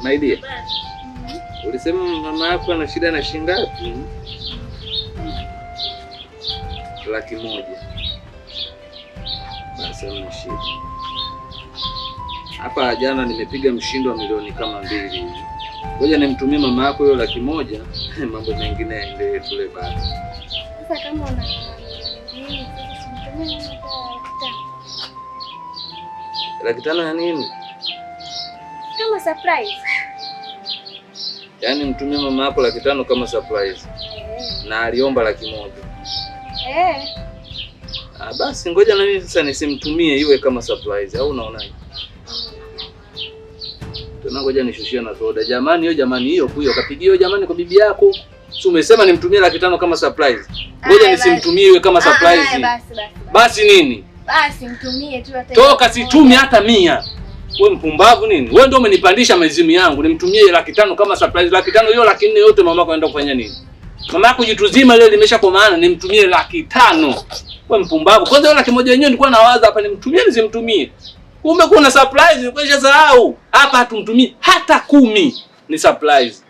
My dear. Ulisema mama yako ana shida na shilingi ngapi? 100,000. Basi ni shida. Hapa jana nimepiga mshindo wa milioni kama 2 hivi. Ngoja nimtumie mama yako hiyo 100,000, mambo mengine yaendelee tule basi. Sasa kama una nini sasa simtumie hata 500 ya nini? Kama surprise. Yaani mtumie mama yako 500 kama surprise. Na aliomba 100,000. Basi ngoja na mimi sasa nisimtumie iwe kama surprise au unaonaje? Tuna ngoja nishushie na soda. Jamani hiyo kuyo kapigia hiyo jamani kwa bibi yako. Si umesema nimtumie 500 kama surprise. Ngoja nisimtumie iwe kama surprise. Basi nini? Basi mtumie tu hata. Toka situmi hata 100. Wewe mpumbavu nini? Wewe ndio umenipandisha mazimu yangu. Nimtumie 500 kama surprise. 500 hiyo 400 yote mama yako anaenda kufanya nini? Mama yako jituzima ile limesha kwa maana nimtumie 500. Wewe mpumbavu. Kwanza hiyo 100 yenyewe nilikuwa nawaza hapa nimtumie nisimtumie. Kumbe kuna surprise, nimesha sahau. Hapa hatumtumii hata 10 ni surprise.